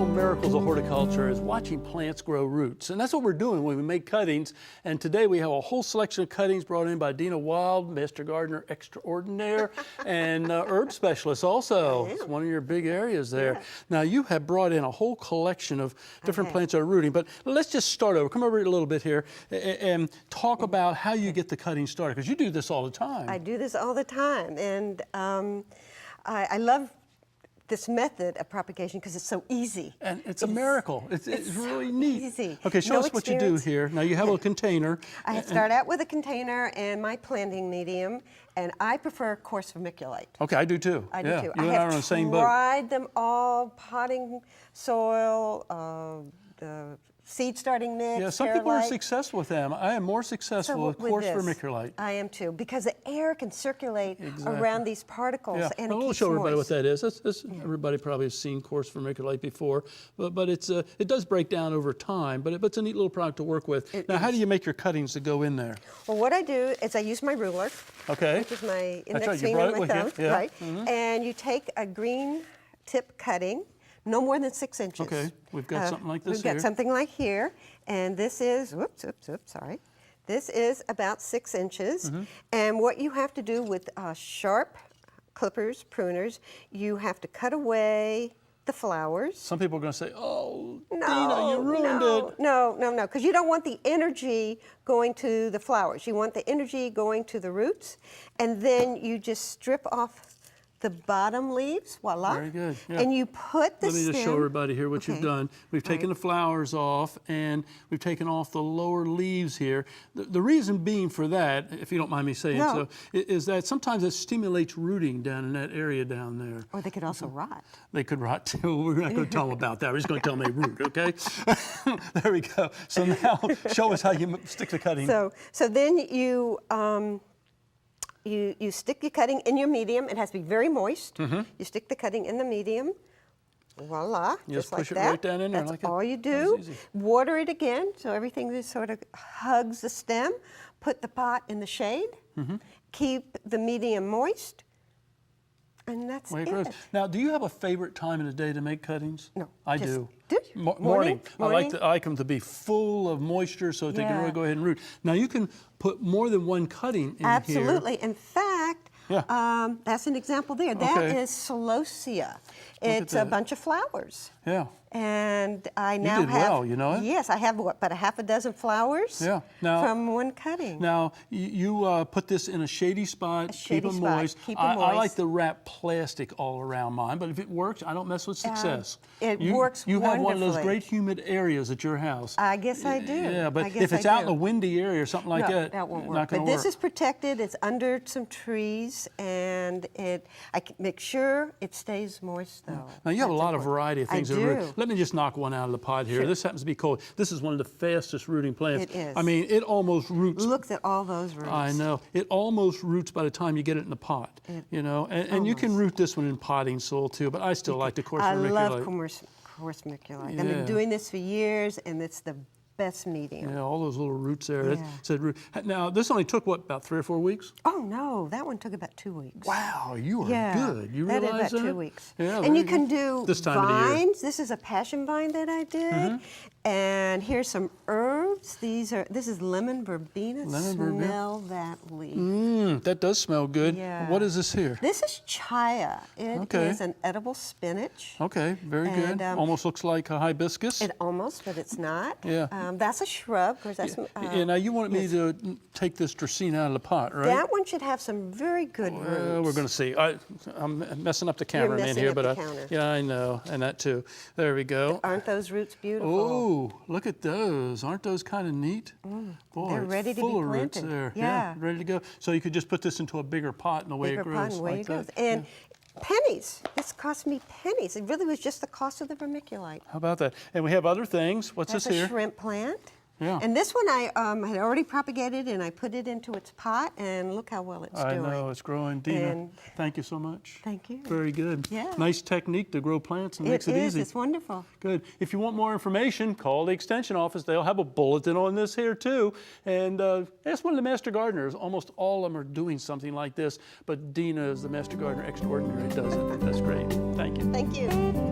real miracles of horticulture is watching plants grow roots. And that's what we're doing when we make cuttings. And today we have a whole selection of cuttings brought in by Dena Wild, Master Gardener Extraordinaire, and herb specialist also. It's one of your big areas there. Yeah. Now you have brought in a whole collection of different plants that are rooting, but let's just start over. Come over a little bit here and talk about how you get the cutting started, because you do this all the time. I do this all the time, and I love this method of propagation because it's so easy. And it's a miracle. It's really neat. Easy. Okay, show us what you do here. Now you have a container. I start out with a container and my planting medium, and I prefer coarse vermiculite. Okay, I do too. I do too. You and I are on the same boat. I have tried them all, potting soil, the seed starting mix. Yeah, some people are successful with them. I am more successful with coarse vermiculite. I am too, because the air can circulate around these particles, and it we'll keeps show everybody moist. what that is. Everybody probably has seen coarse vermiculite before, but it does break down over time, but it's a neat little product to work with. Now, how do you make your cuttings to go in there? Well, what I do is I use my ruler, which is my index finger and my thumb, right? And you take a green tip cutting, no more than 6 inches. Okay, we've got something like this here. We've got something like here, and this is, sorry. This is about 6 inches, and what you have to do with sharp clippers, pruners, you have to cut away the flowers. Some people are going to say, oh, no, Dena, you ruined it. No, because you don't want the energy going to the flowers. You want the energy going to the roots, and then you just strip off the bottom leaves, voila. Very good. Yeah. And you put the Let me just show everybody here what you've done. We've taken the flowers off, and we've taken off the lower leaves here. The reason being for that, if you don't mind me saying so, is that sometimes it stimulates rooting down in that area down there. Or they could also rot. They could rot too. We're not going to tell them about that. We're just going to tell them they root, okay? There we go. So now show us how you stick the cutting. So then you stick your cutting in your medium. It has to be very moist. You stick the cutting in the medium. Voila, just like push that. it right down in there. That's all you do. Water it again, so everything just sort of hugs the stem. Put the pot in the shade. Keep the medium moist. And that's it. Now, do you have a favorite time in the day to make cuttings? No. I do. Morning. I like them to be full of moisture so that they can really go ahead and root. Now, you can put more than one cutting in Absolutely. here. In fact, that's an example there. That is celosia. It's a bunch of flowers. Yeah. And I now you did well, you know it? Yes, I have about a half a dozen flowers from one cutting. Now, you put this in a shady spot, keep them moist. I like to wrap plastic all around mine, but if it works, I don't mess with success. It works wonderfully. You have one of those great humid areas at your house. I guess I do. Yeah, but if it's out in a windy area or something like that, won't work. Not going to work. But this is protected. It's under some trees, and I can make sure it stays moist, though. Now, you have a lot of variety of things. I do. Let me just knock one out of the pot here. This happens to be cold. This is one of the fastest rooting plants. It is. I mean, it almost roots. Look at all those roots. I know. It almost roots by the time you get it in the pot. You know, and you can root this one in potting soil too, but I still like the coarse vermiculite. I love coarse vermiculite. I've been doing this for years, and it's the best medium. Yeah, all those little roots there. Now, this only took, what, about 3 or 4 weeks? Oh, no, that one took about 2 weeks. Wow, you are good. You realize that? That about 2 weeks. Yeah, and you can do this time of the year. This is a passion vine that I did. And here's some herbs. This is lemon verbena. Smell that leaf. That does smell good. Yeah. What is this here? This is chaya. It is an edible spinach. Okay, very good. Almost looks like a hibiscus. It almost, but it's not. Yeah. That's a shrub. Of course, that's, now you wanted me to take this Dracaena out of the pot, right? That one should have some very good roots. We're going to see. I'm messing up the cameraman here, but I know, and that too. There we go. Aren't those roots beautiful? Oh, look at those. Aren't those kind of neat? Boy, they're ready to full be of roots planted. there. Yeah, ready to go. So you could just put this into a bigger pot, and the way it grows. And pennies. This cost me pennies. It really was just the cost of the vermiculite. How about that? And we have other things. What's this here? That's a shrimp plant. Yeah. And this one I had already propagated, and I put it into its pot, and look how well it's doing. I know, it's growing. Dena, thank you so much. Thank you. Very good. Yeah. Nice technique to grow plants and makes it easy. It's wonderful. Good. If you want more information, call the Extension office. They'll have a bulletin on this here too. And ask one of the Master Gardeners. Almost all of them are doing something like this, but Dena is the Master Gardener Extraordinary, does it. That's great. Thank you. Thank you.